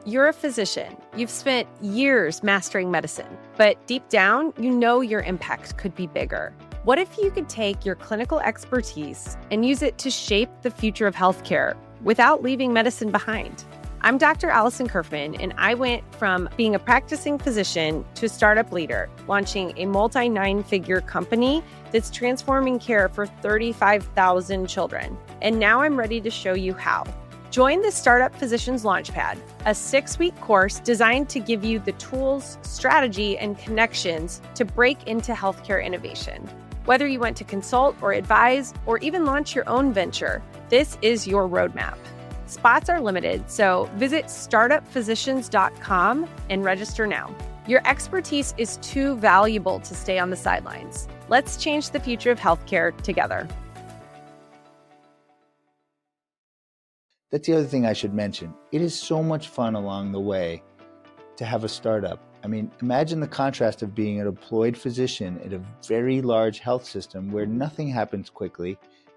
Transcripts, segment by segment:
You're a physician. You've spent years mastering medicine, but deep down, you know your impact could be bigger. What if you could take your clinical expertise and use it to shape the future of healthcare without leaving medicine behind? I'm Dr. Allison Kerfman, and I went from being a practicing physician to a startup leader, launching a multi-nine-figure company that's transforming care for 35,000 children. And now I'm ready to show you how. Join the Startup Physicians Launchpad, a 6-week course designed to give you the tools, strategy, and connections to break into healthcare innovation. Whether you want to consult or advise or even launch your own venture, this is your roadmap. Spots are limited, so visit startupphysicians.com and register now. Your expertise is too valuable to stay on the sidelines. Let's change the future of healthcare together. That's the other thing I should mention. It is so much fun along the way to have a startup. I mean, imagine the contrast of being an employed physician at a very large health system where nothing happens quickly.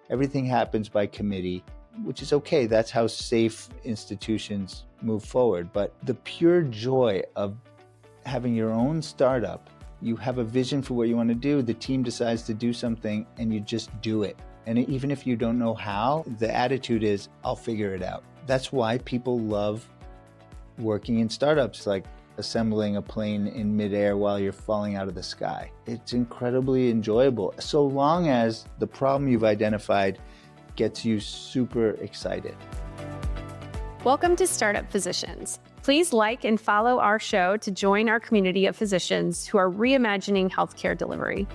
Everything happens by committee, which is okay. That's how safe institutions move forward. But the pure joy of having your own startup, you have a vision for what you want to do, the team decides to do something, and you just do it. And even if you don't know how, the attitude is, I'll figure it out. That's why people love working in startups, like assembling a plane in midair while you're falling out of the sky. It's incredibly enjoyable, so long as the problem you've identified gets you super excited. Welcome to Startup Physicians. Please like and follow our show to join our community of physicians who are reimagining healthcare delivery.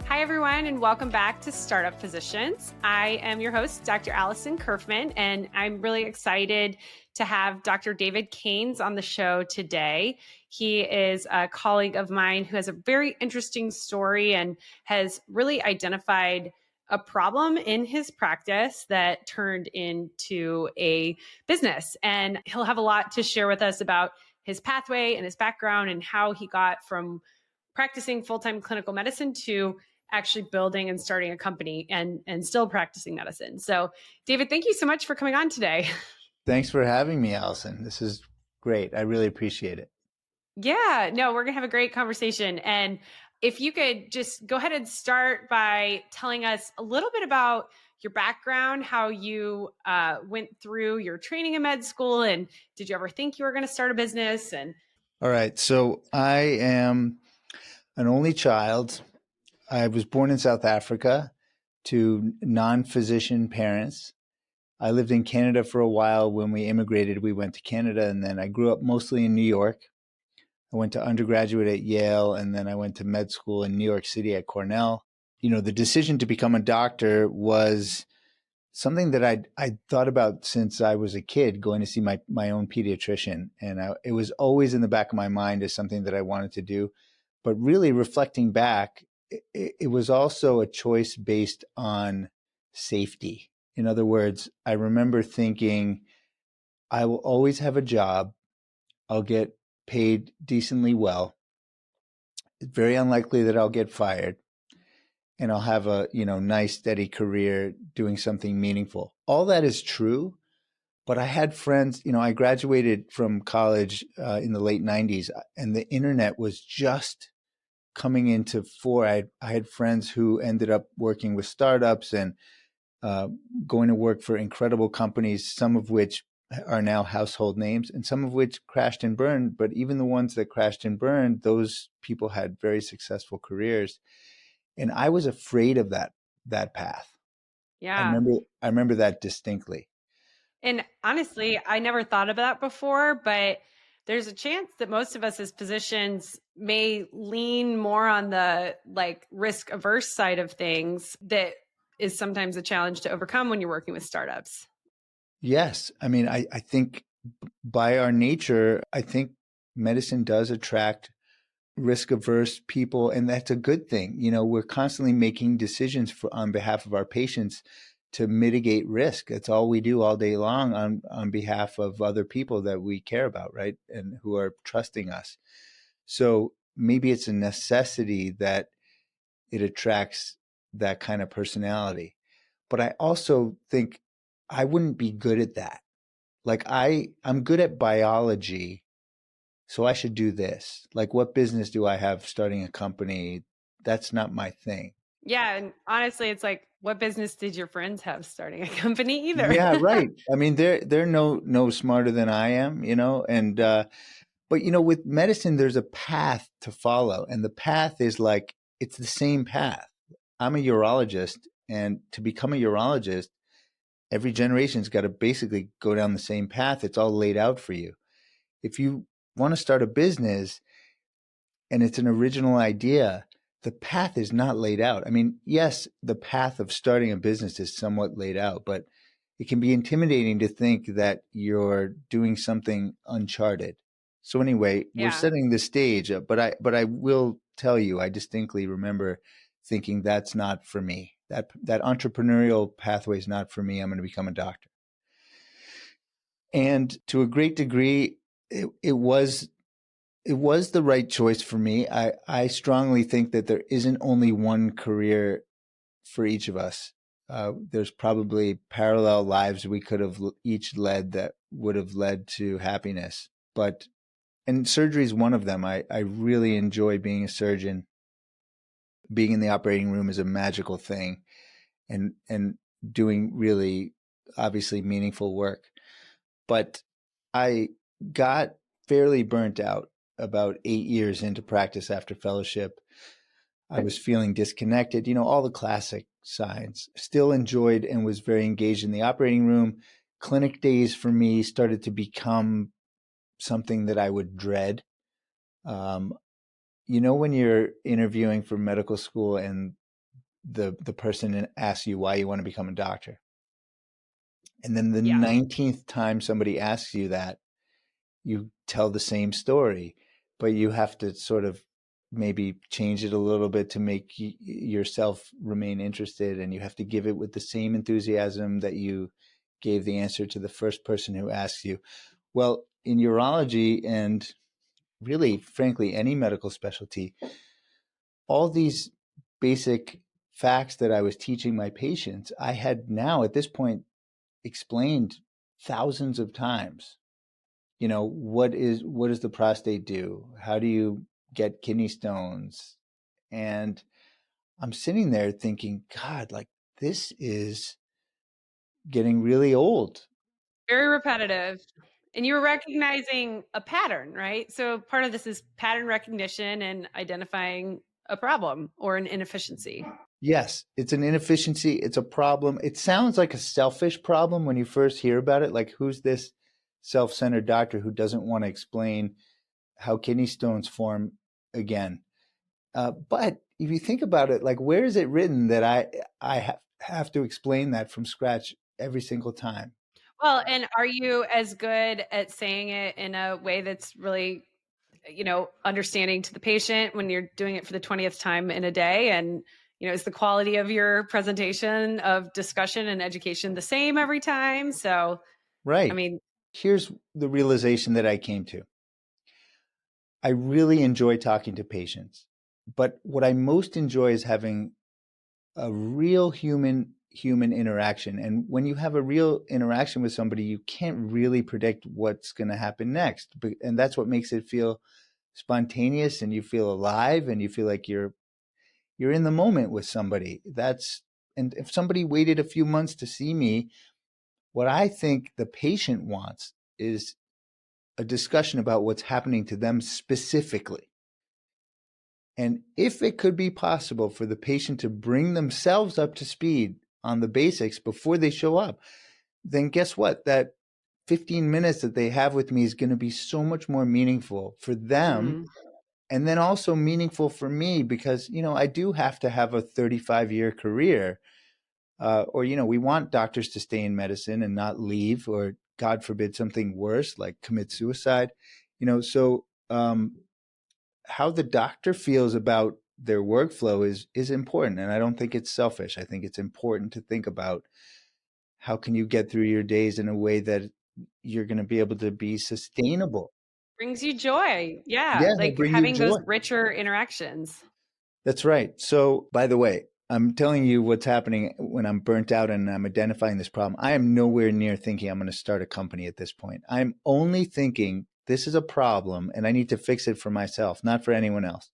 Hi, everyone, and welcome back to Startup Physicians. I am your host, Dr. Allison Kerfman, and I'm really excited to have Dr. David Keynes on the show today. He is a colleague of mine who has a very interesting story and has really identified a problem in his practice that turned into a business. And he'll have a lot to share with us about his pathway and his background and how he got from practicing full-time clinical medicine to actually building and starting a company and still practicing medicine. So David, thank you so much for coming on today. Thanks for having me, Allison. This is great. I really appreciate it. Yeah, no, we're gonna have a great conversation. And if you could just go ahead and start by telling us a little bit about your background, how you went through your training in med school, and did you ever think you were going to start a business? And all right, so I am an only child. I was born in South Africa to non-physician parents. I lived in Canada for a while. When we immigrated, we went to Canada, and then I grew up mostly in New York. I went to undergraduate at Yale, and then I went to med school in New York City at Cornell. You know, the decision to become a doctor was something that I thought about since I was a kid, going to see my own pediatrician. And it was always in the back of my mind as something that I wanted to do. But really reflecting back, it was also a choice based on safety. In other words, I remember thinking, I will always have a job. I'll get paid decently well. It's very unlikely that I'll get fired. And I'll have a, nice, steady career doing something meaningful. All that is true. But I had friends, I graduated from college in the late 90s, and the internet was just coming into fore. I had friends who ended up working with startups and going to work for incredible companies, some of which are now household names and some of which crashed and burned. But even the ones that crashed and burned, those people had very successful careers. And I was afraid of that path. yeah, I remember that distinctly. And honestly, I never thought of that before, but there's a chance that most of us as physicians may lean more on the risk-averse side of things that is sometimes a challenge to overcome when you're working with startups. Yes. I mean, I think by our nature, I think medicine does attract risk-averse people, and that's a good thing. We're constantly making decisions on behalf of our patients to mitigate risk. That's all we do all day long on behalf of other people that we care about, right? And who are trusting us. So maybe it's a necessity that it attracts that kind of personality. But I also think I wouldn't be good at that. Like I'm good at biology, so I should do this. Like, what business do I have starting a company? That's not my thing. Yeah, and honestly, it's like, what business did your friends have starting a company either? Yeah, right. I mean, they're no smarter than I am, and but with medicine, there's a path to follow, and the path is like it's the same path. I'm a urologist, and to become a urologist, every generation's got to basically go down the same path. It's all laid out for you. If you want to start a business and it's an original idea, the path is not laid out. I mean, yes, the path of starting a business is somewhat laid out, but it can be intimidating to think that you're doing something uncharted. So anyway, we're Yeah. setting the stage, but I will tell you, I distinctly remember thinking that's not for me. That entrepreneurial pathway is not for me. I'm going to become a doctor. And to a great degree, it was the right choice for me. I strongly think that there isn't only one career for each of us. There's probably parallel lives we could have each led that would have led to happiness. And surgery is one of them. I really enjoy being a surgeon. Being in the operating room is a magical thing, and doing really obviously meaningful work. But I got fairly burnt out about 8 years into practice after fellowship. I was feeling disconnected, all the classic signs. Still enjoyed and was very engaged in the operating room. Clinic days for me started to become something that I would dread. Um, when you're interviewing for medical school and the person asks you why you want to become a doctor, and then the Yeah. 19th time somebody asks you that, you tell the same story, but you have to sort of maybe change it a little bit to make yourself remain interested, and you have to give it with the same enthusiasm that you gave the answer to the first person who asks you. Well, in urology and really, frankly, any medical specialty, all these basic facts that I was teaching my patients, I had now at this point explained thousands of times. What does the prostate do? How do you get kidney stones? And I'm sitting there thinking, God, like this is getting really old. Very repetitive. And you were recognizing a pattern, right? So part of this is pattern recognition and identifying a problem or an inefficiency. Yes, it's an inefficiency. It's a problem. It sounds like a selfish problem when you first hear about it. Like, who's this self-centered doctor who doesn't want to explain how kidney stones form again? But if you think about it, like, where is it written that I have to explain that from scratch every single time? Well, and are you as good at saying it in a way that's really, understanding to the patient when you're doing it for the 20th time in a day? And, is the quality of your presentation of discussion and education the same every time? So, I Right. mean, Here's the realization that I came to. I really enjoy talking to patients, but what I most enjoy is having a real human interaction. And when you have a real interaction with somebody, you can't really predict what's going to happen next. And that's what makes it feel spontaneous, and you feel alive, and you feel like you're in the moment with somebody. And if somebody waited a few months to see me, what I think the patient wants is a discussion about what's happening to them specifically. And if it could be possible for the patient to bring themselves up to speed on the basics before they show up, then guess what? That 15 minutes that they have with me is going to be so much more meaningful for them. And then also meaningful for me because, I do have to have a 35-year career. Or, we want doctors to stay in medicine and not leave, or God forbid something worse, like commit suicide. So how the doctor feels about their workflow is important. And I don't think it's selfish. I think it's important to think about how can you get through your days in a way that you're going to be able to be sustainable. brings you joy. Yeah. Yeah, they'll Like bring you having those joy. richer interactions. That's right. So, by the way, I'm telling you what's happening when I'm burnt out and I'm identifying this problem. I am nowhere near thinking I'm going to start a company at this point. I'm only thinking this is a problem and I need to fix it for myself, not for anyone else.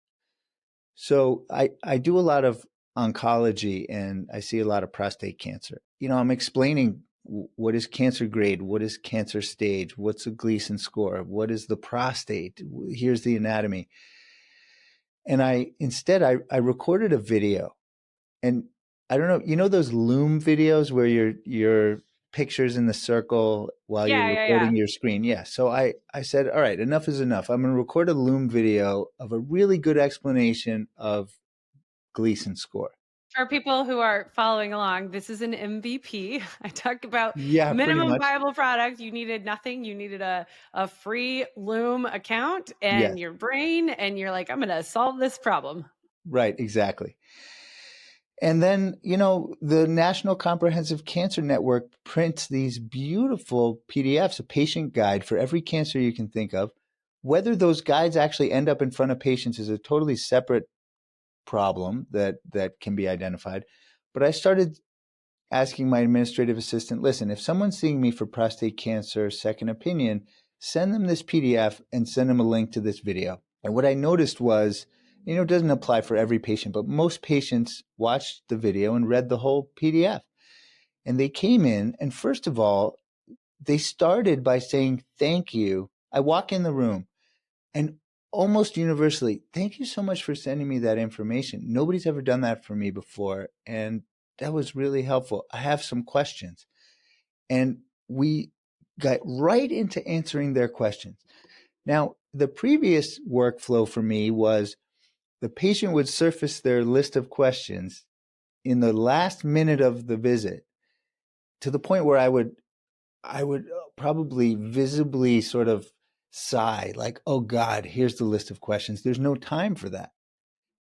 So I do a lot of oncology and I see a lot of prostate cancer. I'm explaining what is cancer grade, what is cancer stage, what's the Gleason score, what is the prostate, here's the anatomy. And I recorded a video. And I don't know, those Loom videos where your pictures in the circle while you're Yeah. recording your screen? Yeah. So I said, all right, enough is enough. I'm going to record a Loom video of a really good explanation of Gleason score. For people who are following along, this is an MVP. I talked about Yeah, pretty minimum much. viable product. You needed nothing. You needed a free Loom account Yeah, and your brain, and you're like, I'm going to solve this problem. right. Exactly. And then, the National Comprehensive Cancer Network prints these beautiful PDFs, a patient guide for every cancer you can think of. Whether those guides actually end up in front of patients is a totally separate problem that can be identified. But I started asking my administrative assistant, listen, if someone's seeing me for prostate cancer second opinion, send them this PDF and send them a link to this video. And what I noticed was, it doesn't apply for every patient, but most patients watched the video and read the whole PDF. And they came in, and first of all, they started by saying, thank you. I walk in the room and almost universally, thank you so much for sending me that information. Nobody's ever done that for me before. And that was really helpful. I have some questions. And we got right into answering their questions. Now, the previous workflow for me was the patient would surface their list of questions in the last minute of the visit to the point where I would probably visibly sort of sigh, like, oh God, here's the list of questions. There's no time for that,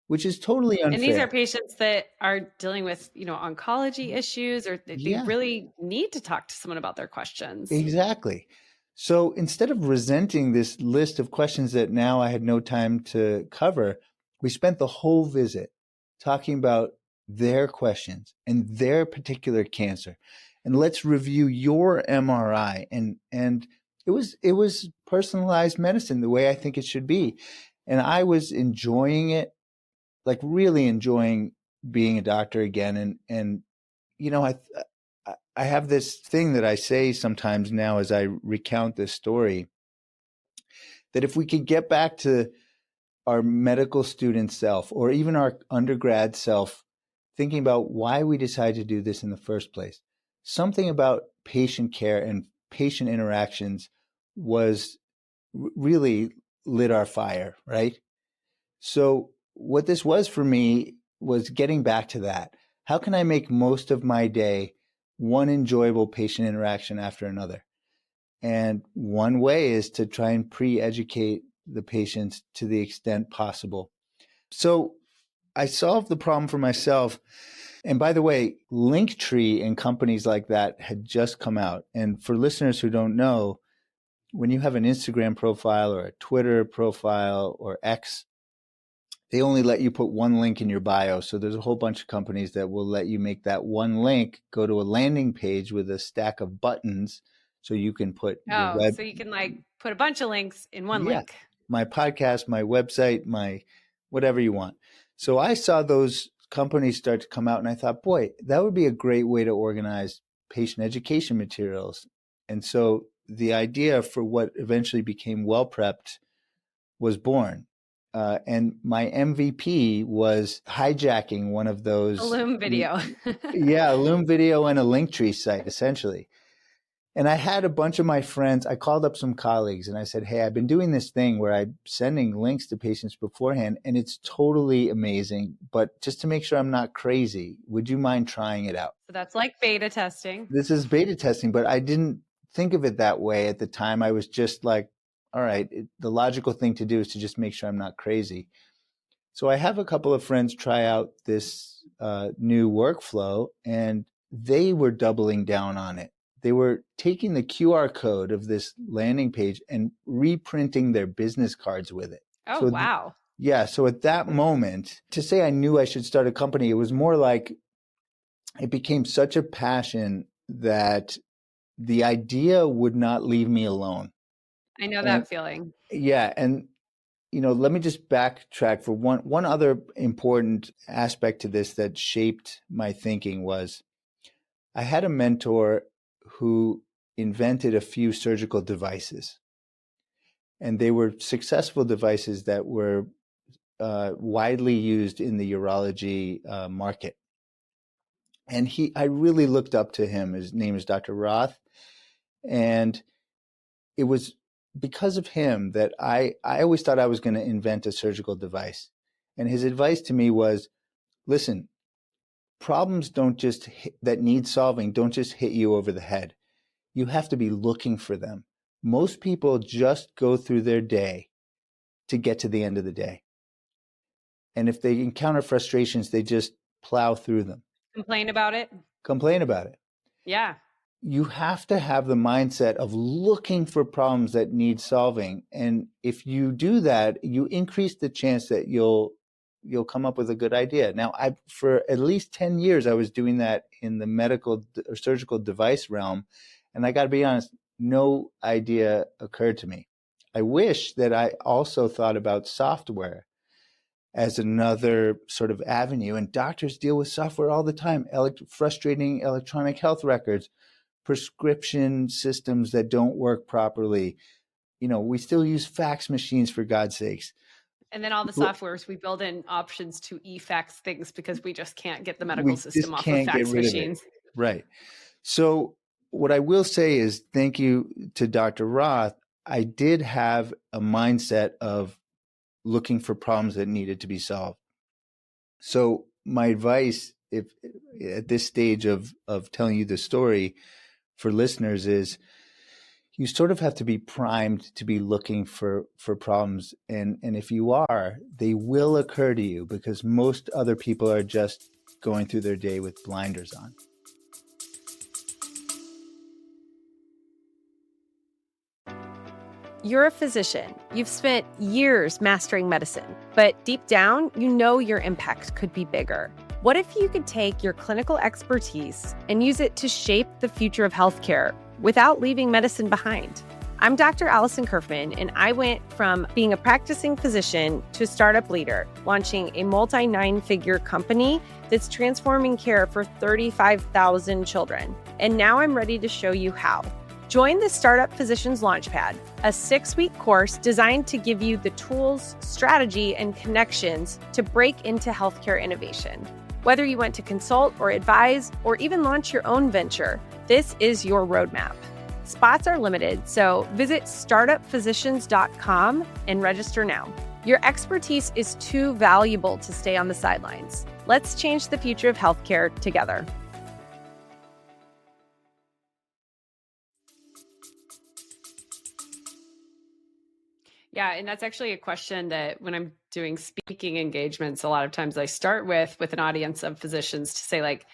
which is totally And these are unfair. patients that are dealing with, oncology issues, or they Yeah, really need to talk to someone about their questions. exactly. So instead of resenting this list of questions that now I had no time to cover, we spent the whole visit talking about their questions and their particular cancer. And let's review your MRI. And it was personalized medicine the way I think it should be. And I was enjoying it, like really enjoying being a doctor again. And I have this thing that I say sometimes now as I recount this story, that if we could get back to our medical student self or even our undergrad self, thinking about why we decided to do this in the first place, something about patient care and patient interactions was really lit our fire, right? So what this was for me was getting back to that. How can I make most of my day one enjoyable patient interaction after another? And one way is to try and pre-educate the patients to the extent possible. So I solved the problem for myself. And by the way, Linktree and companies like that had just come out. And for listeners who don't know, when you have an Instagram profile or a Twitter profile or X, they only let you put one link in your bio. So there's a whole bunch of companies that will let you make that one link go to a landing page with a stack of buttons so you can put your Oh, web. so you can put a bunch of links in one Yeah, link. my podcast, my website, my whatever you want. So I saw those companies start to come out and I thought, boy, that would be a great way to organize patient education materials. And so the idea for what eventually became WellPrept was born. And my MVP was hijacking one of A those. Loom video. Yeah, a Loom video and a Linktree site, essentially. And I had a bunch of my friends, I called up some colleagues and I said, hey, I've been doing this thing where I'm sending links to patients beforehand and it's totally amazing. But just to make sure I'm not crazy, would you mind trying it out? So that's like beta testing. This is beta testing, but I didn't think of it that way at the time. I was just like, all right, the logical thing to do is to just make sure I'm not crazy. So I have a couple of friends try out this new workflow and they were doubling down on it. They were taking the QR code of this landing page and reprinting their business cards with it. Oh, So wow. Yeah. So at that moment, to say I knew I should start a company, it was more like it became such a passion that the idea would not leave me alone. I know And that feeling. yeah, and let me just backtrack for one other important aspect to this that shaped my thinking was I had a mentor who invented a few surgical devices, and they were successful devices that were widely used in the urology market. And I really looked up to him. His name is Dr. Roth, and it was because of him that I always thought I was going to invent a surgical device. And his advice to me was, listen, problems that need solving don't just hit you over the head. You have to be looking for them. Most people just go through their day to get to the end of the day. And if they encounter frustrations, they just plow through them. Complain about it. Complain about it. Yeah. You have to have the mindset of looking for problems that need solving. And if you do that, you increase the chance that you'll come up with a good idea. Now, for at least 10 years, I was doing that in the medical or surgical device realm. And I got to be honest, no idea occurred to me. I wish that I also thought about software as another sort of avenue. And doctors deal with software all the time, frustrating electronic health records, prescription systems that don't work properly. We still use fax machines, for God's sakes. And then all the softwares, we build in options to e-fax things because we just can't get the medical system off of fax machines. Right. So what I will say is thank you to Dr. Roth. I did have a mindset of looking for problems that needed to be solved. So my advice, if at this stage of telling you the story for listeners, is you sort of have to be primed to be looking for problems. And if you are, they will occur to you because most other people are just going through their day with blinders on. You're a physician. You've spent years mastering medicine, but deep down, you know your impact could be bigger. What if you could take your clinical expertise and use it to shape the future of healthcare without leaving medicine behind? I'm Dr. Allison Kerfman, and I went from being a practicing physician to a startup leader, launching a multi-nine-figure company that's transforming care for 35,000 children. And now I'm ready to show you how. Join the Startup Physicians Launchpad, a 6-week course designed to give you the tools, strategy, and connections to break into healthcare innovation. Whether you want to consult or advise or even launch your own venture, this is your roadmap. Spots are limited, so visit startupphysicians.com and register now. Your expertise is too valuable to stay on the sidelines. Let's change the future of healthcare together. Yeah, and that's actually a question that when I'm doing speaking engagements, a lot of times I start with an audience of physicians to say, like,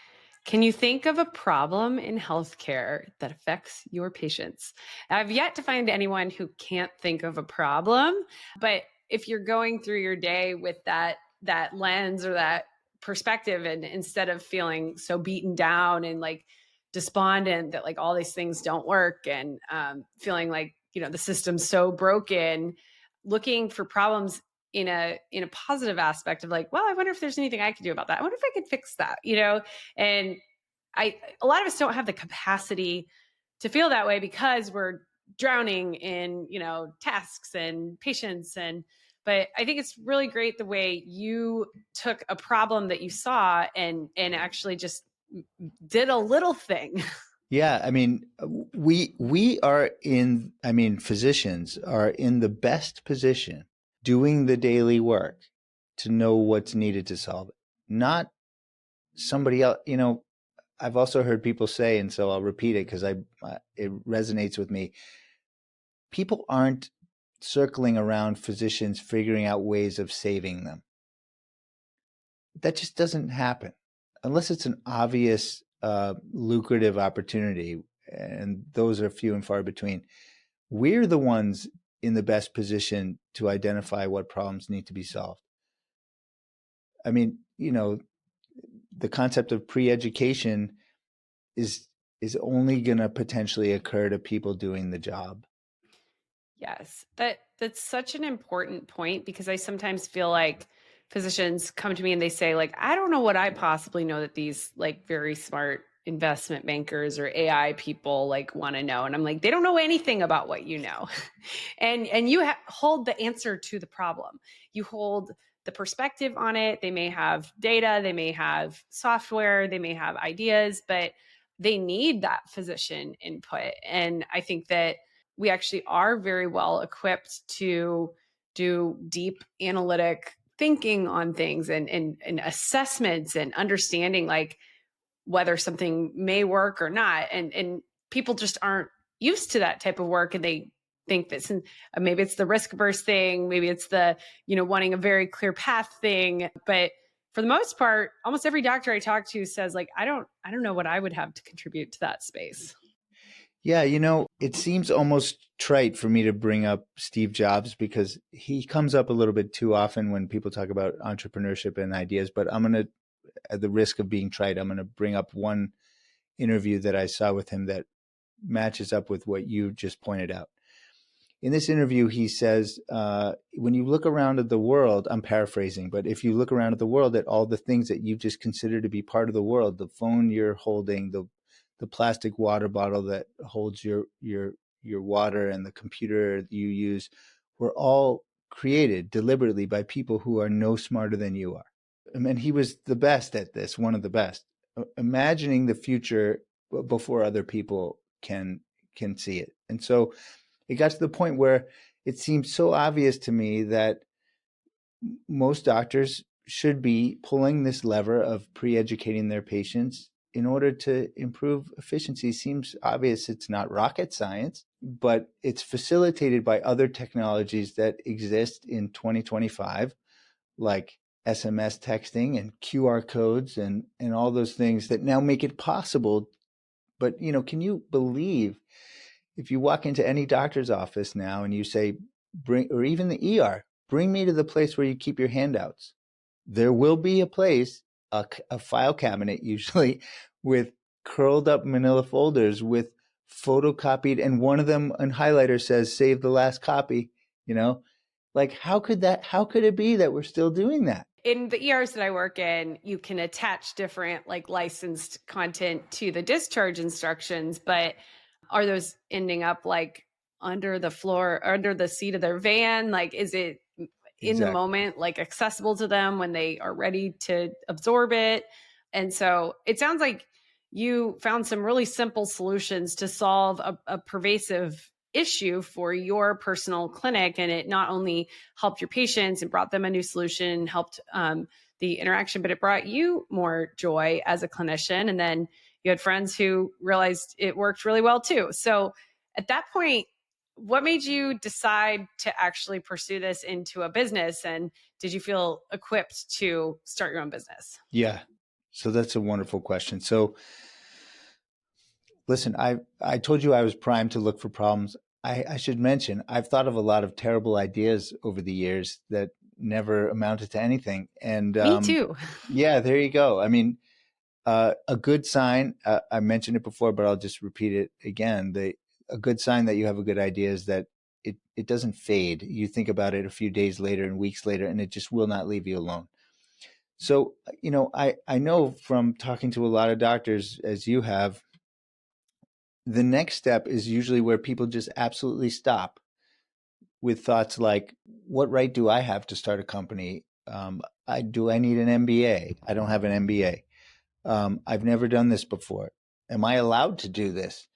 can you think of a problem in healthcare that affects your patients? I've yet to find anyone who can't think of a problem, but if you're going through your day with that lens or that perspective, and instead of feeling so beaten down and like despondent that like all these things don't work and feeling like, the system's so broken, looking for problems in a positive aspect of like, well, I wonder if there's anything I could do about that. I wonder if I could fix that, and a lot of us don't have the capacity to feel that way because we're drowning in, tasks and patients. But I think it's really great the way you took a problem that you saw and actually just did a little thing. Yeah, I mean, physicians are in the best position doing the daily work to know what's needed to solve it, not somebody else. I've also heard people say, and so I'll repeat it because it resonates with me. People aren't circling around physicians figuring out ways of saving them. That just doesn't happen unless it's an obvious lucrative opportunity, and those are few and far between. We're the ones in the best position to identify what problems need to be solved. I mean, the concept of pre-education is only going to potentially occur to people doing the job. Yes, that's such an important point, because I sometimes feel like physicians come to me and they say, like, I don't know what I possibly know that these like very smart investment bankers or AI people like want to know. And I'm like, they don't know anything about what you know. And you hold the answer to the problem. You hold the perspective on it. They may have data, they may have software, they may have ideas, but they need that physician input. And I think that we actually are very well equipped to do deep analytic thinking on things and assessments and understanding like whether something may work or not. And people just aren't used to that type of work, and they think that maybe it's the risk-averse thing, maybe it's the wanting a very clear path thing. But for the most part, almost every doctor I talk to says like, I don't know what I would have to contribute to that space. Yeah, it seems almost trite for me to bring up Steve Jobs because he comes up a little bit too often when people talk about entrepreneurship and ideas. But I'm going to, at the risk of being trite, I'm going to bring up one interview that I saw with him that matches up with what you just pointed out. In this interview, he says, when you look around at the world, I'm paraphrasing, but if you look around at the world at all the things that you just consider to be part of the world, the phone you're holding, the plastic water bottle that holds your water, and the computer you use, were all created deliberately by people who are no smarter than you are. And he was the best at this, one of the best, imagining the future before other people can see it. And so it got to the point where it seemed so obvious to me that most doctors should be pulling this lever of pre-educating their patients in order to improve efficiency. Seems obvious. It's not rocket science, but it's facilitated by other technologies that exist in 2025, like SMS texting and QR codes and all those things that now make it possible. But, can you believe if you walk into any doctor's office now and you say, or even the ER, bring me to the place where you keep your handouts. There will be a place, a file cabinet usually, with curled up manila folders with photocopied, and one of them in highlighter says, save the last copy, Like, how could it be that we're still doing that? In the ERs that I work in, you can attach different like licensed content to the discharge instructions, but are those ending up like under the floor, under the seat of their van? Like, is it in the moment, like accessible to them when they are ready to absorb it? And so it sounds like you found some really simple solutions to solve a pervasive issue for your personal clinic, and it not only helped your patients and brought them a new solution, helped the interaction, but it brought you more joy as a clinician. And then you had friends who realized it worked really well too. So at that point, what made you decide to actually pursue this into a business? And did you feel equipped to start your own business? Yeah. So that's a wonderful question. So listen, I told you I was primed to look for problems. I should mention, I've thought of a lot of terrible ideas over the years that never amounted to anything. And me too. Yeah, there you go. I mean, a good sign, I mentioned it before, but I'll just repeat it again. A good sign that you have a good idea is that it doesn't fade. You think about it a few days later and weeks later, and it just will not leave you alone. So, I know from talking to a lot of doctors, as you have, the next step is usually where people just absolutely stop with thoughts like, what right do I have to start a company? Do I need an MBA? I don't have an MBA. I've never done this before. Am I allowed to do this?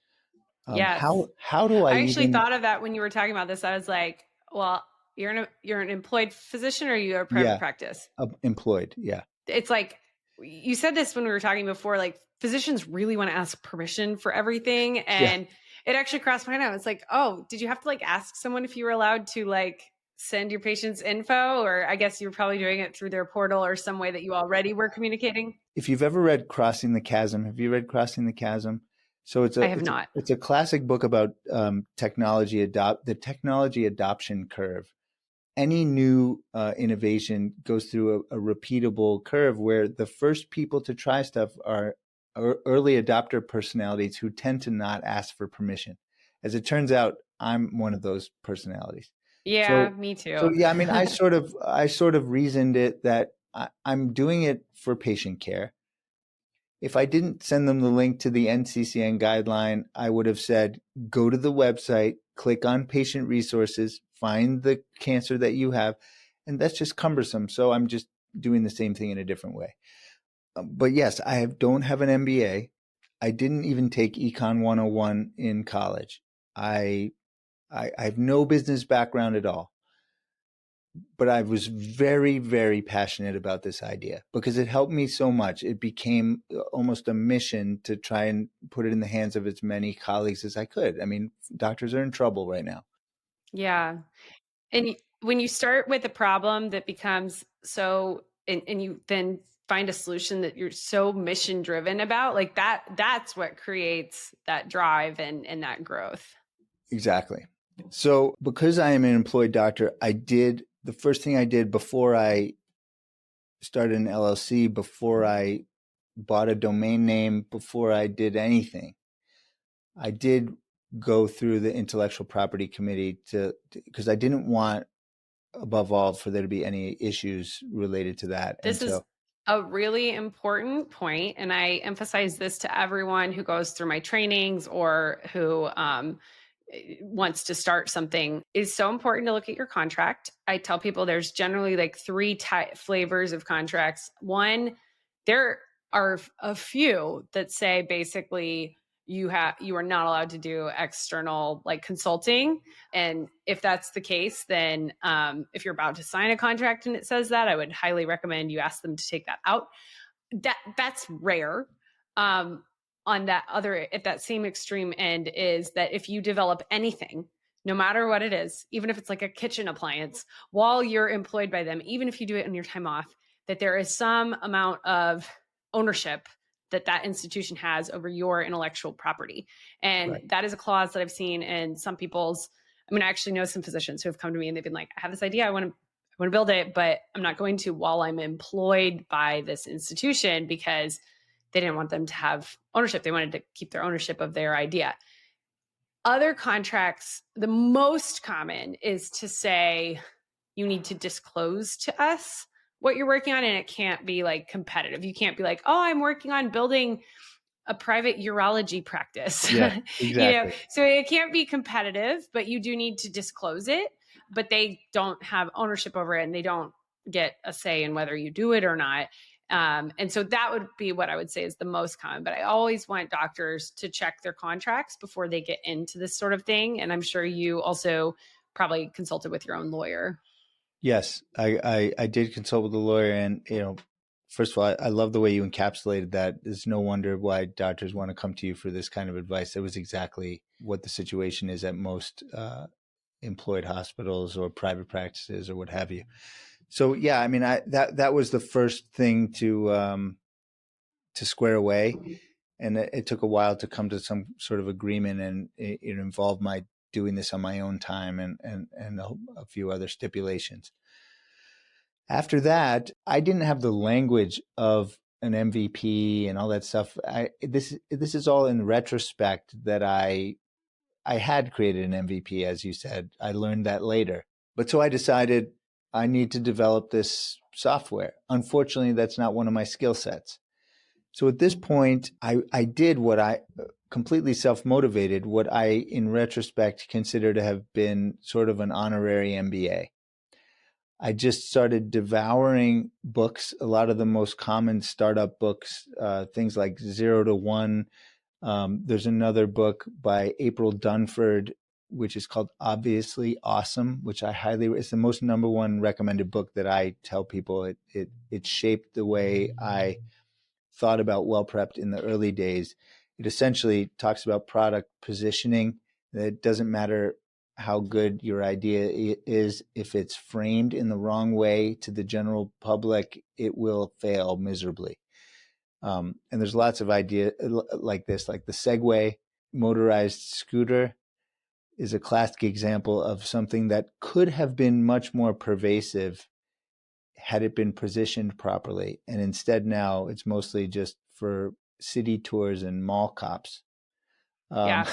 Yes. How do I actually even thought of that when you were talking about this. I was like, well, you're an employed physician, or you're a private practice? Employed. Yeah. It's like, you said this when we were talking before, like physicians really want to ask permission for everything. And it actually crossed my mind. It's like, oh, did you have to like ask someone if you were allowed to like send your patient's info? Or I guess you were probably doing it through their portal or some way that you already were communicating. If you've ever read Crossing the Chasm, have you read Crossing the Chasm? So I have not. it's a classic book about the technology adoption curve. Any new innovation goes through a repeatable curve where the first people to try stuff are early adopter personalities who tend to not ask for permission. As it turns out, I'm one of those personalities. Yeah, So, me so too. yeah, I mean, I sort of reasoned it that I'm doing it for patient care. If I didn't send them the link to the NCCN guideline, I would have said, go to the website, click on patient resources, find the cancer that you have. And that's just cumbersome. So I'm just doing the same thing in a different way. But yes, don't have an MBA. I didn't even take Econ 101 in college. I have no business background at all. But I was very, very passionate about this idea because it helped me so much. It became almost a mission to try and put it in the hands of as many colleagues as I could. I mean, doctors are in trouble right now. Yeah. And when you start with a problem that becomes so, and you then find a solution that you're so mission driven about, like that's what creates that drive and that growth. Exactly. So because I am an employed doctor, the first thing I did before I started an LLC, before I bought a domain name, before I did anything, I did go through the intellectual property committee because I didn't want, above all, for there to be any issues related to that. This is a really important point, and I emphasize this to everyone who goes through my trainings or who wants to start something. It's so important to look at your contract. I tell people there's generally like three flavors of contracts. One, there are a few that say basically you are not allowed to do external like consulting, and if that's the case, then if you're about to sign a contract and it says that, I would highly recommend you ask them to take that out. That's rare. On that other, at that same extreme end, is that if you develop anything, no matter what it is, even if it's like a kitchen appliance, while you're employed by them, even if you do it on your time off, that there is some amount of ownership that institution has over your intellectual property. And right. that is a clause that I've seen in some people's, I mean, I actually know some physicians who have come to me and they've been like, I have this idea, I want to build it, but I'm not going to while I'm employed by this institution because they didn't want them to have ownership. They wanted to keep their ownership of their idea. Other contracts, the most common is to say you need to disclose to us what you're working on, and it can't be like competitive. You can't be like, oh, I'm working on building a private urology practice. Yeah, exactly. So it can't be competitive, but you do need to disclose it, but they don't have ownership over it and they don't get a say in whether you do it or not. And so that would be what I would say is the most common, but I always want doctors to check their contracts before they get into this sort of thing. And I'm sure you also probably consulted with your own lawyer. Yes, I did consult with a lawyer, and first of all, I love the way you encapsulated that. There's no wonder why doctors want to come to you for this kind of advice. It was exactly what the situation is at most employed hospitals or private practices or what have you. So yeah, I mean, that was the first thing to square away, and it took a while to come to some sort of agreement, and it involved my doing this on my own time and a few other stipulations. After that, I didn't have the language of an MVP and all that stuff. This is all in retrospect that I had created an MVP, as you said. I learned that later. But so I decided I need to develop this software. Unfortunately, that's not one of my skill sets. So at this point, I did what I completely self-motivated, what I, in retrospect, consider to have been sort of an honorary MBA. I just started devouring books, a lot of the most common startup books, things like 0 to 1. There's another book by April Dunford, which is called Obviously Awesome, which it's the most number one recommended book that I tell people. It shaped the way I thought about WellPrept in the early days. It essentially talks about product positioning. It doesn't matter how good your idea is. If it's framed in the wrong way to the general public, it will fail miserably. And there's lots of ideas like this, like the Segway motorized scooter is a classic example of something that could have been much more pervasive had it been positioned properly. And instead now it's mostly just for city tours and mall cops. Yeah.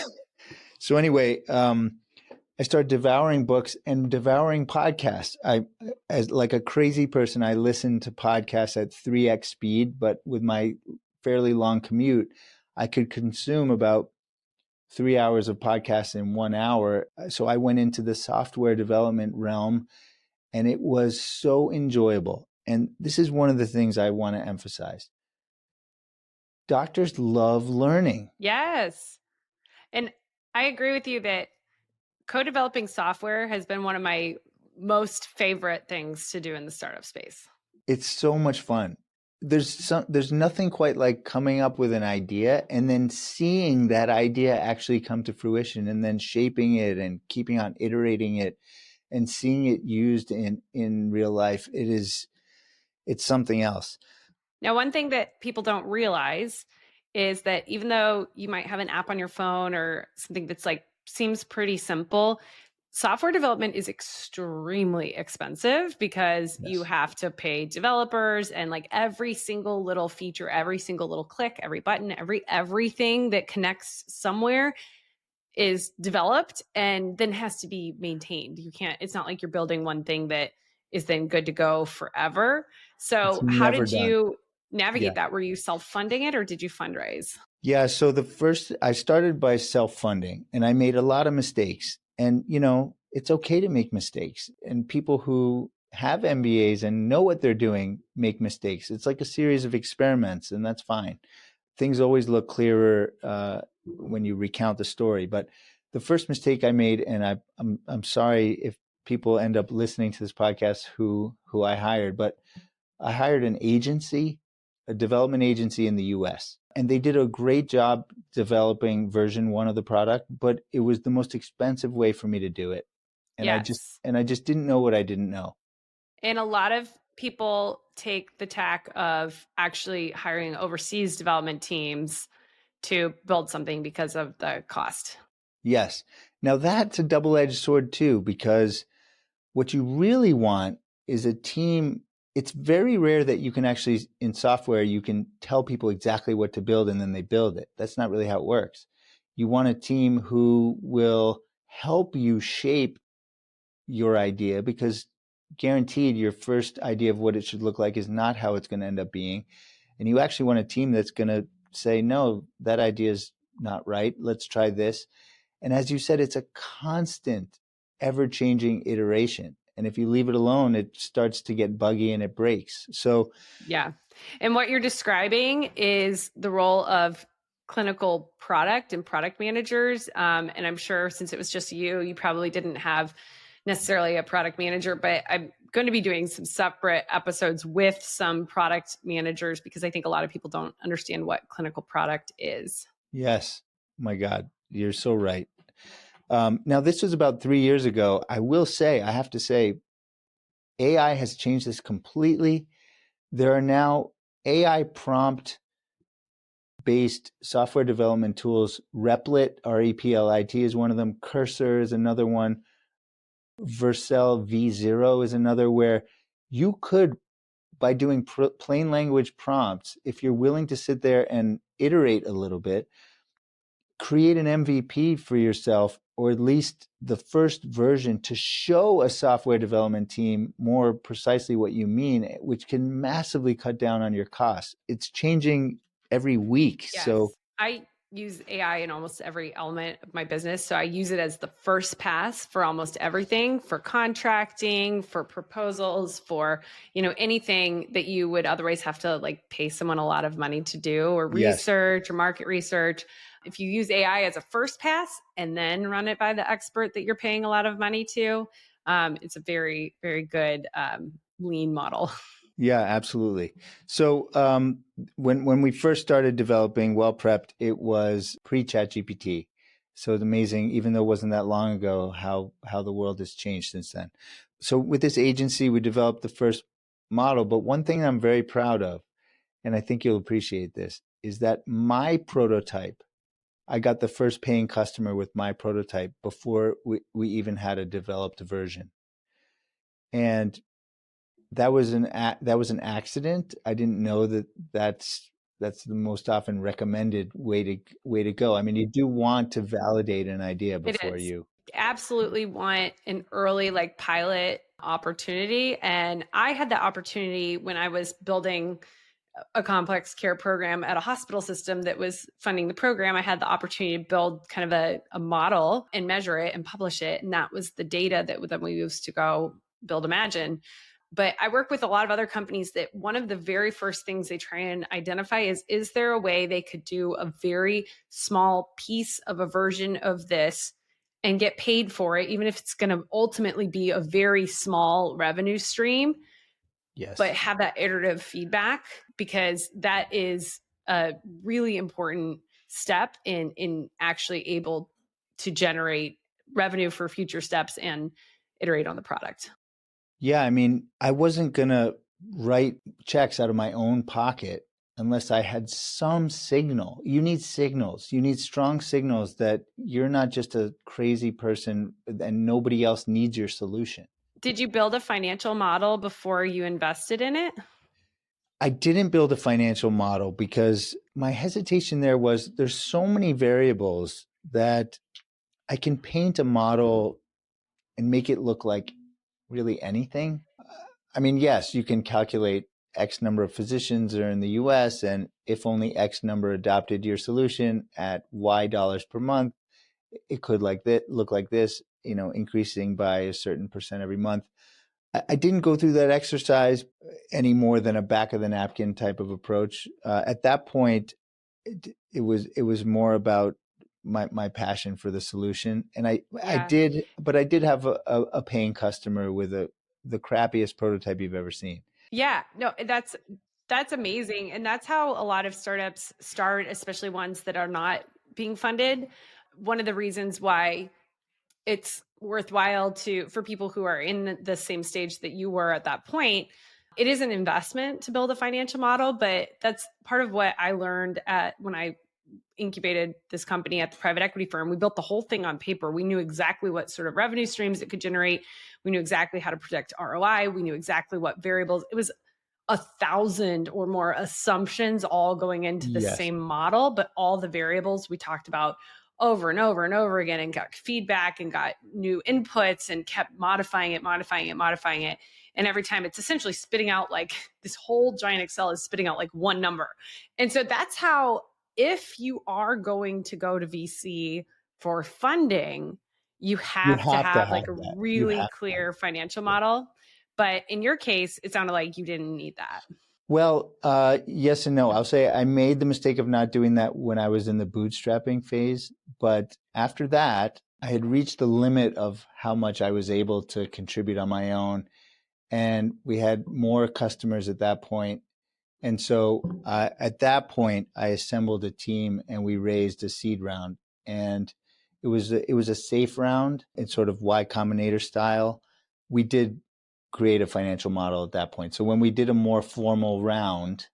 So anyway, I started devouring books and devouring podcasts. As like a crazy person, I listened to podcasts at 3x speed, but with my fairly long commute, I could consume about 3 hours of podcasts in 1 hour. So I went into the software development realm, and it was so enjoyable. And this is one of the things I want to emphasize. Doctors love learning. Yes. And I agree with you that co-developing software has been one of my most favorite things to do in the startup space. It's so much fun. There's nothing quite like coming up with an idea and then seeing that idea actually come to fruition and then shaping it and keeping on iterating it and seeing it used in real life. It's something else. Now, one thing that people don't realize is that even though you might have an app on your phone or something that's like seems pretty simple, software development is extremely expensive because Yes. you have to pay developers, and like every single little feature, every single little click, every button, everything that connects somewhere is developed and then has to be maintained. It's not like you're building one thing that is then good to go forever. So It's how never did done. you navigate Yeah. that? Were you self-funding it or did you fundraise? Yeah. So I started by self-funding, and I made a lot of mistakes. And, it's okay to make mistakes. And people who have MBAs and know what they're doing make mistakes. It's like a series of experiments, and that's fine. Things always look clearer when you recount the story. But the first mistake I made, and I'm sorry if people end up listening to this podcast who I hired, but I hired an agency, a development agency in the US, and they did a great job developing version 1 of the product, but it was the most expensive way for me to do it. And Yes. I just didn't know what I didn't know. And a lot of people take the tack of actually hiring overseas development teams to build something because of the cost. Yes. Now that's a double-edged sword too, because what you really want is a team. It's very rare that you can actually, in software, you can tell people exactly what to build and then they build it. That's not really how it works. You want a team who will help you shape your idea, because guaranteed your first idea of what it should look like is not how it's going to end up being. And you actually want a team that's going to say, no, that idea is not right. Let's try this. And as you said, it's a constant, ever-changing iteration. And if you leave it alone, it starts to get buggy and it breaks. So yeah. And what you're describing is the role of clinical product and product managers. And I'm sure since it was just you probably didn't have necessarily a product manager, but I'm going to be doing some separate episodes with some product managers because I think a lot of people don't understand what clinical product is. yes, my God, you're so right. Now, this was about 3 years ago. I have to say, AI has changed this completely. There are now AI prompt based software development tools. Replit, R-E-P-L-I-T, is one of them. Cursor is another one. Vercel V0 is another, where you could, by doing plain language prompts, if you're willing to sit there and iterate a little bit, create an MVP for yourself, or at least the first version, to show a software development team more precisely what you mean, which can massively cut down on your costs. It's changing every week. Yes. So I use AI in almost every element of my business. So I use it as the first pass for almost everything, for contracting, for proposals, for, anything that you would otherwise have to like pay someone a lot of money to do, or yes, research or market research. If you use AI as a first pass and then run it by the expert that you're paying a lot of money to, it's a very, very good lean model. yeah, absolutely. So when we first started developing WellPrept, it was pre-ChatGPT. So it's amazing, even though it wasn't that long ago, how the world has changed since then. So with this agency, we developed the first model. But one thing I'm very proud of, and I think you'll appreciate this, is that my prototype, I got the first paying customer with my prototype before we even had a developed version. And that was an accident. I didn't know that that's the most often recommended way to go. I mean, you do want to validate an idea It before is. you. Absolutely want an early like pilot opportunity. And I had the opportunity when I was building a complex care program at a hospital system that was funding the program. I had the opportunity to build kind of a model and measure it and publish it. And that was the data that then we used to go build Imagine. But I work with a lot of other companies that one of the very first things they try and identify is there a way they could do a very small piece of a version of this and get paid for it, even if it's going to ultimately be a very small revenue stream, Yes. but have that iterative feedback, because that is a really important step in actually able to generate revenue for future steps and iterate on the product. Yeah, I mean, I wasn't going to write checks out of my own pocket unless I had some signal. You need signals. You need strong signals that you're not just a crazy person and nobody else needs your solution. Did you build a financial model before you invested in it? I didn't build a financial model because my hesitation there was there's so many variables that I can paint a model and make it look like really anything. I mean, yes, you can calculate X number of physicians are in the US, and if only X number adopted your solution at Y dollars per month, it could look like this, increasing by a certain percent every month. I didn't go through that exercise any more than a back of the napkin type of approach. At that point, it was more about my passion for the solution, and I did have a paying customer with the crappiest prototype you've ever seen. Yeah, no, that's amazing. And that's how a lot of startups start, especially ones that are not being funded. One of the reasons why it's worthwhile for people who are in the same stage that you were at that point, it is an investment to build a financial model, but that's part of what I learned when I incubated this company at the private equity firm. We built the whole thing on paper. We knew exactly what sort of revenue streams it could generate. We knew exactly how to predict ROI. We knew exactly what variables. It was 1,000 or more assumptions all going into the same model, but all the variables we talked about over and over and over again, and got feedback and got new inputs and kept modifying it. And every time it's essentially spitting out like this whole giant Excel is spitting out like one number. And so that's how, if you are going to go to VC for funding, you have to have like a really clear financial model. But in your case, it sounded like you didn't need that. Well, yes and no. I'll say I made the mistake of not doing that when I was in the bootstrapping phase. But after that, I had reached the limit of how much I was able to contribute on my own. And we had more customers at that point. And so at that point, I assembled a team and we raised a seed round. And it was a safe round. It's sort of Y Combinator style. We did create a financial model at that point. So when we did a more formal round,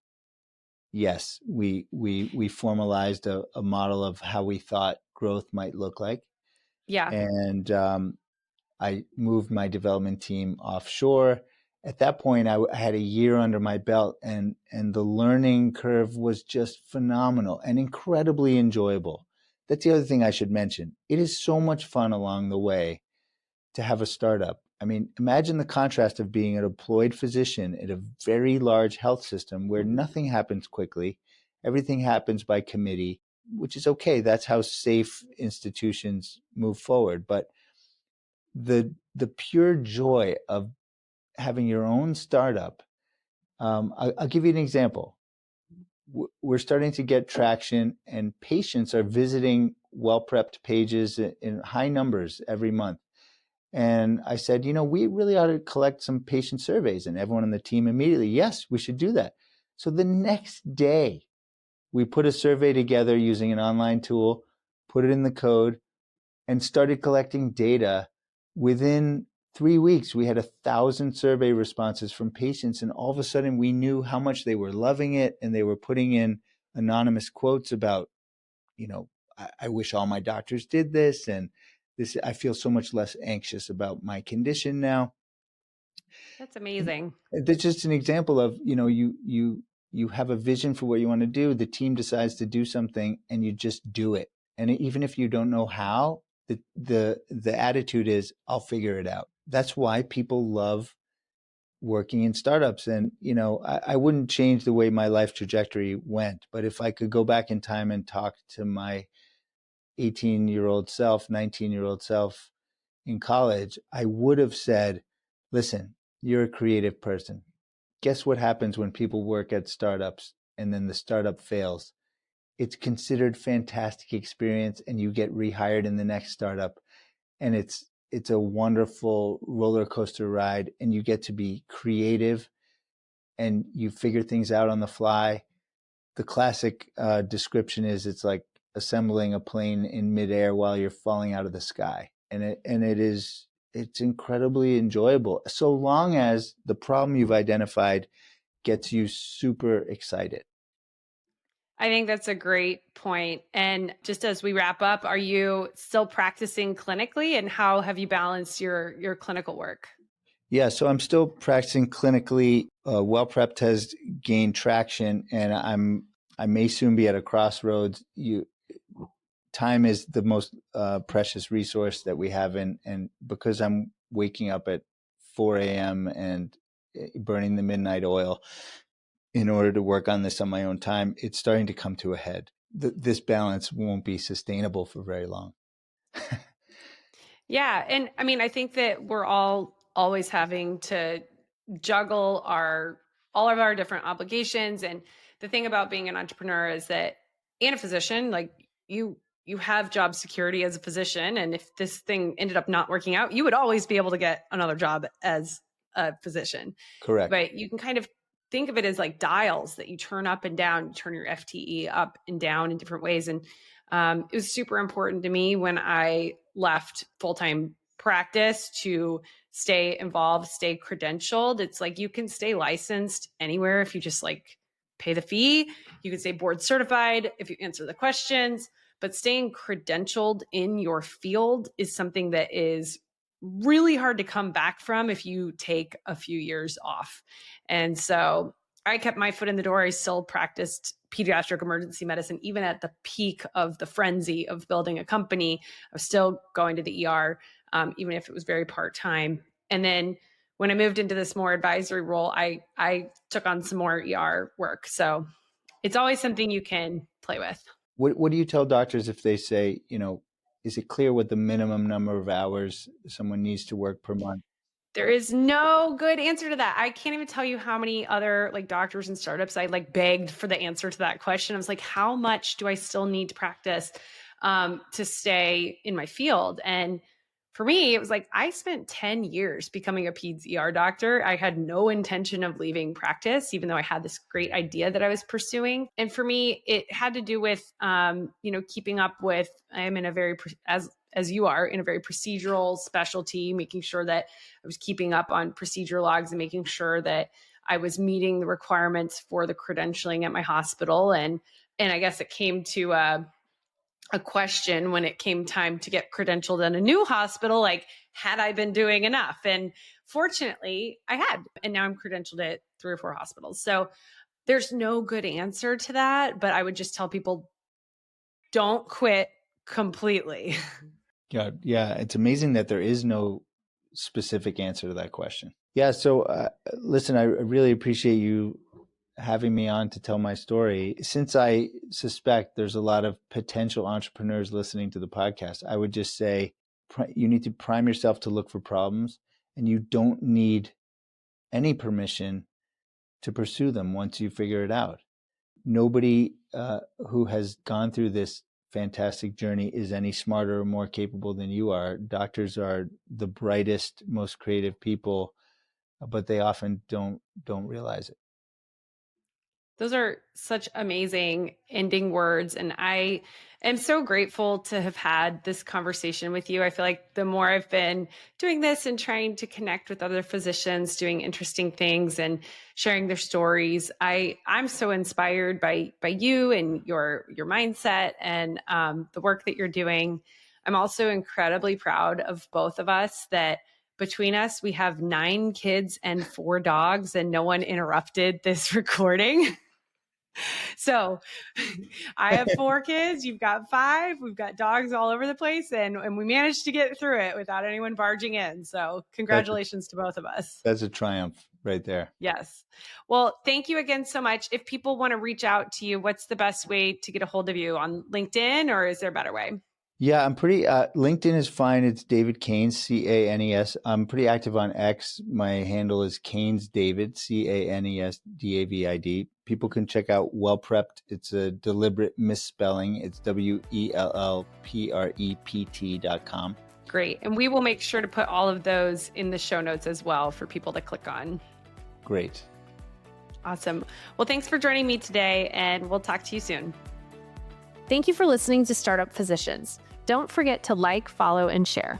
yes, we formalized a model of how we thought growth might look like. Yeah. And I moved my development team offshore. At that point, I had a year under my belt, and the learning curve was just phenomenal and incredibly enjoyable. That's the other thing I should mention. It is so much fun along the way to have a startup. I mean, imagine the contrast of being an employed physician at a very large health system where nothing happens quickly. Everything happens by committee, which is okay. That's how safe institutions move forward. But the pure joy of having your own startup. I'll give you an example. We're starting to get traction, and patients are visiting WellPrept pages in high numbers every month. And I said, we really ought to collect some patient surveys. And everyone on the team immediately, yes, we should do that. So the next day, we put a survey together using an online tool, put it in the code, and started collecting data within 3 weeks, we had 1,000 survey responses from patients, and all of a sudden we knew how much they were loving it, and they were putting in anonymous quotes about, I wish all my doctors did this, and this, I feel so much less anxious about my condition now. That's amazing. That's just an example of, you have a vision for what you want to do. The team decides to do something, and you just do it. And even if you don't know how, the attitude is, I'll figure it out. That's why people love working in startups. And, I wouldn't change the way my life trajectory went, but if I could go back in time and talk to my 18-year-old self, 19-year-old self in college, I would have said, listen, you're a creative person. Guess what happens when people work at startups and then the startup fails? It's considered fantastic experience, and you get rehired in the next startup. And it's a wonderful roller coaster ride, and you get to be creative and you figure things out on the fly. The classic description is, it's like assembling a plane in midair while you're falling out of the sky. And it's incredibly enjoyable, so long as the problem you've identified gets you super excited. I think that's a great point. And just as we wrap up, are you still practicing clinically, and how have you balanced your clinical work? Yeah, so I'm still practicing clinically. WellPrept has gained traction, and I may soon be at a crossroads. Time is the most precious resource that we have, and because I'm waking up at 4 a.m. and burning the midnight oil in order to work on this on my own time, it's starting to come to a head. This balance won't be sustainable for very long. Yeah. And I mean, I think that we're all always having to juggle all of our different obligations. And the thing about being an entrepreneur is that, and a physician, like you have job security as a physician. And if this thing ended up not working out, you would always be able to get another job as a physician. Correct. But you can kind of think of it as like dials that you turn up and down, you turn your FTE up and down in different ways. And it was super important to me when I left full-time practice to stay involved, stay credentialed. It's like you can stay licensed anywhere if you just like pay the fee. You can stay board certified if you answer the questions, but staying credentialed in your field is something that is really hard to come back from if you take a few years off. And so I kept my foot in the door. I still practiced pediatric emergency medicine, even at the peak of the frenzy of building a company. I was still going to the ER, even if it was very part-time. And then when I moved into this more advisory role, I took on some more ER work. So it's always something you can play with. What do you tell doctors if they say, is it clear what the minimum number of hours someone needs to work per month? There is no good answer to that. I can't even tell you how many other like doctors and startups I like begged for the answer to that question. I was like, how much do I still need to practice to stay in my field? And for me, it was like I spent 10 years becoming a peds ER doctor. I had no intention of leaving practice, even though I had this great idea that I was pursuing. And for me, it had to do with, keeping up with, I'm in a very, as you are, in a very procedural specialty, making sure that I was keeping up on procedure logs and making sure that I was meeting the requirements for the credentialing at my hospital. And I guess it came to a question when it came time to get credentialed in a new hospital, like, had I been doing enough? And fortunately, I had. And now I'm credentialed at 3 or 4 hospitals. So there's no good answer to that, but I would just tell people, don't quit completely. Yeah. It's amazing that there is no specific answer to that question. Yeah. So listen, I really appreciate you having me on to tell my story. Since I suspect there's a lot of potential entrepreneurs listening to the podcast, I would just say you need to prime yourself to look for problems, and you don't need any permission to pursue them once you figure it out. Nobody who has gone through this fantastic journey is any smarter or more capable than you are. Doctors are the brightest, most creative people, but they often don't realize it. Those are such amazing ending words. And I am so grateful to have had this conversation with you. I feel like the more I've been doing this and trying to connect with other physicians doing interesting things and sharing their stories, I'm so inspired by you and your mindset and the work that you're doing. I'm also incredibly proud of both of us that between us, we have 9 kids and 4 dogs, and no one interrupted this recording. So I have 4 kids, you've got 5, we've got dogs all over the place, and we managed to get through it without anyone barging in. So congratulations to both of us. That's a triumph right there. Yes. Well, thank you again so much. If people want to reach out to you, what's the best way to get a hold of you? On LinkedIn, or is there a better way? Yeah, I'm pretty, LinkedIn is fine. It's David Canes, Canes. I'm pretty active on X. My handle is Canes David, CanesDavid. People can check out WellPrept. It's a deliberate misspelling. It's WellPrept.com. Great. And we will make sure to put all of those in the show notes as well for people to click on. Great. Awesome. Well, thanks for joining me today, and we'll talk to you soon. Thank you for listening to Startup Physicians. Don't forget to like, follow, and share.